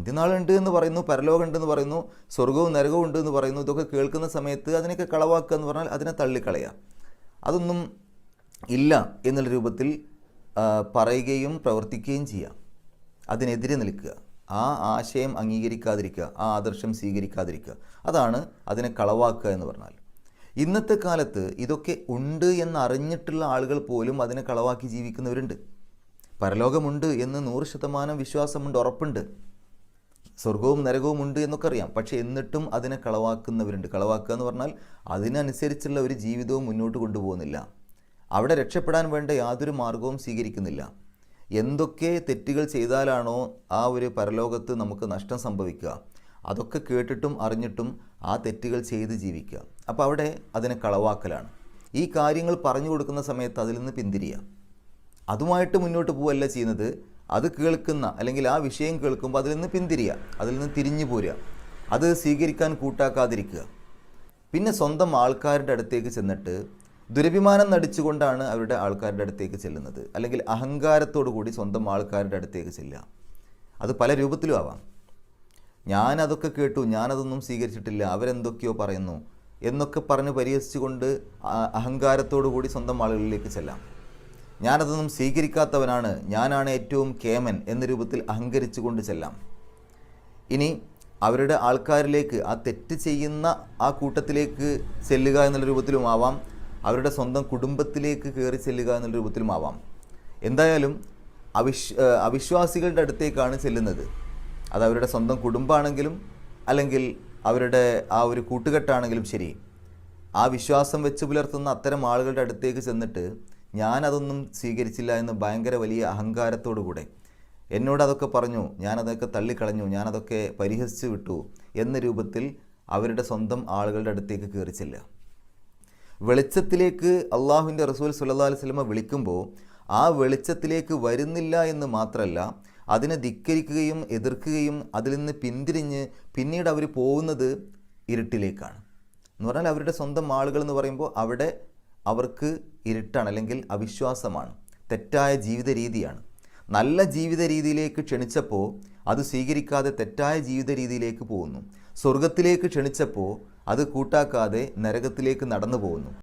അന്ത്യനാളുണ്ട് എന്ന് പറയുന്നു, പരലോകമുണ്ട് എന്ന് പറയുന്നു, സ്വർഗവും നരകവും ഉണ്ട് എന്ന് പറയുന്നു. ഇതൊക്കെ കേൾക്കുന്ന സമയത്ത് അതിനൊക്കെ കളവാക്കുക എന്ന് പറഞ്ഞാൽ അതിനെ തള്ളിക്കളയുക. അതൊന്നും ഇല്ല എന്നുള്ള രൂപത്തിൽ പറയുകയും പ്രവർത്തിക്കുകയും ചെയ്യാം. അതിനെതിരെ നിൽക്കുക, ആ ആശയം അംഗീകരിക്കാതിരിക്കുക, ആ ആദർശം സ്വീകരിക്കാതിരിക്കുക, അതാണ് അതിനെ കളവാക്കുക എന്ന് പറഞ്ഞാൽ. ഇന്നത്തെ കാലത്ത് ഇതൊക്കെ ഉണ്ട് എന്നറിഞ്ഞിട്ടുള്ള ആളുകൾ പോലും അതിനെ കളവാക്കി ജീവിക്കുന്നവരുണ്ട്. പരലോകമുണ്ട് എന്ന് 100% വിശ്വാസമുണ്ട്, ഉറപ്പുണ്ട്. സ്വർഗവും നരകവും ഉണ്ട് എന്നൊക്കെ അറിയാം. പക്ഷേ എന്നിട്ടും അതിനെ കളവാക്കുന്നവരുണ്ട്. കളവാക്കുക എന്ന് പറഞ്ഞാൽ അതിനനുസരിച്ചുള്ള ഒരു ജീവിതവും മുന്നോട്ട് കൊണ്ടുപോകുന്നില്ല. അവിടെ രക്ഷപ്പെടാൻ വേണ്ട യാതൊരു മാർഗവും സ്വീകരിക്കുന്നില്ല. എന്തൊക്കെ തെറ്റുകൾ ചെയ്താലാണോ ആ ഒരു പരലോകത്ത് നമുക്ക് നഷ്ടം സംഭവിക്കുക, അതൊക്കെ കേട്ടിട്ടും അറിഞ്ഞിട്ടും ആ തെറ്റുകൾ ചെയ്ത് ജീവിക്കുക. അപ്പോൾ അവിടെ അതിനെ കളവാക്കലാണ്. ഈ കാര്യങ്ങൾ പറഞ്ഞു കൊടുക്കുന്ന സമയത്ത് അതിൽ നിന്ന് പിന്തിരിയുക, അതുമായിട്ട് മുന്നോട്ട് പോവുകയല്ല ചെയ്യുന്നത്. അത് കേൾക്കുന്ന അല്ലെങ്കിൽ ആ വിഷയം കേൾക്കുമ്പോൾ അതിൽ നിന്ന് പിന്തിരിയുക, അതിൽ നിന്ന് തിരിഞ്ഞു പോരുക, അത് സ്വീകരിക്കാൻ കൂട്ടാക്കാതിരിക്കുക. പിന്നെ സ്വന്തം ആൾക്കാരുടെ അടുത്തേക്ക് ചെന്നിട്ട് ദുരഭിമാനം നടിച്ചുകൊണ്ടാണ് അവരുടെ ആൾക്കാരുടെ അടുത്തേക്ക് ചെല്ലുന്നത്. അല്ലെങ്കിൽ അഹങ്കാരത്തോടു കൂടി സ്വന്തം ആൾക്കാരുടെ അടുത്തേക്ക് ചെല്ലുക. അത് പല രൂപത്തിലും ആവാം. ഞാനതൊക്കെ കേട്ടു, ഞാനതൊന്നും സ്വീകരിച്ചിട്ടില്ല, അവരെന്തൊക്കെയോ പറയുന്നു എന്നൊക്കെ പറഞ്ഞ് പരിഹസിച്ചുകൊണ്ട് അഹങ്കാരത്തോടു കൂടി സ്വന്തം ആളുകളിലേക്ക് ചെല്ലാം. ഞാനതൊന്നും സ്വീകരിക്കാത്തവനാണ്, ഞാനാണ് ഏറ്റവും കേമൻ എന്ന രൂപത്തിൽ അഹങ്കരിച്ചുകൊണ്ട് ചെല്ലാം. ഇനി അവരുടെ ആൾക്കാരിലേക്ക്, ആ തെറ്റ് ചെയ്യുന്ന ആ കൂട്ടത്തിലേക്ക് ചെല്ലുക എന്നുള്ള രൂപത്തിലും ആവാം, അവരുടെ സ്വന്തം കുടുംബത്തിലേക്ക് കയറി ചെല്ലുക എന്നുള്ള രൂപത്തിലുമാവാം. എന്തായാലും അവിശ്വാസികളുടെ അടുത്തേക്കാണ് ചെല്ലുന്നത്. അത് അവരുടെ സ്വന്തം കുടുംബമാണെങ്കിലും അല്ലെങ്കിൽ അവരുടെ ആ ഒരു കൂട്ടുകെട്ടാണെങ്കിലും ശരി, ആ വിശ്വാസം വെച്ച് പുലർത്തുന്ന അത്തരം ആളുകളുടെ അടുത്തേക്ക് ചെന്നിട്ട് ഞാനതൊന്നും സ്വീകരിച്ചില്ല എന്ന് ഭയങ്കര വലിയ അഹങ്കാരത്തോടു കൂടെ, എന്നോട് അതൊക്കെ പറഞ്ഞു, ഞാനതൊക്കെ തള്ളിക്കളഞ്ഞു, ഞാനതൊക്കെ പരിഹസിച്ചു വിട്ടു എന്ന രൂപത്തിൽ അവരുടെ സ്വന്തം ആളുകളുടെ അടുത്തേക്ക് കയറി ചെല്ലുക. വെളിച്ചത്തിലേക്ക് അള്ളാഹുവിൻ്റെ റസൂൽ സല്ലല്ലാഹു അലൈഹി വസല്ലമ വിളിക്കുമ്പോൾ ആ വെളിച്ചത്തിലേക്ക് വരുന്നില്ല എന്ന് മാത്രമല്ല, അതിനെ ധിക്കരിക്കുകയും എതിർക്കുകയും അതിൽ നിന്ന് പിന്തിരിഞ്ഞ് പിന്നീട് അവർ പോകുന്നത് ഇരുട്ടിലേക്കാണ്. എന്ന് പറഞ്ഞാൽ അവരുടെ സ്വന്തം ആളുകൾ എന്ന് പറയുമ്പോൾ അവിടെ അവർക്ക് ഇരുട്ടാണ്, അല്ലെങ്കിൽ അവിശ്വാസമാണ്, തെറ്റായ ജീവിത രീതിയാണ്. നല്ല ജീവിത രീതിയിലേക്ക് ക്ഷണിച്ചപ്പോൾ അത് സ്വീകരിക്കാതെ തെറ്റായ ജീവിത രീതിയിലേക്ക് പോകുന്നു. സ്വർഗത്തിലേക്ക് ക്ഷണിച്ചപ്പോൾ അത് കൂട്ടാക്കാതെ നരകത്തിലേക്ക് നടന്നു പോകുന്നു.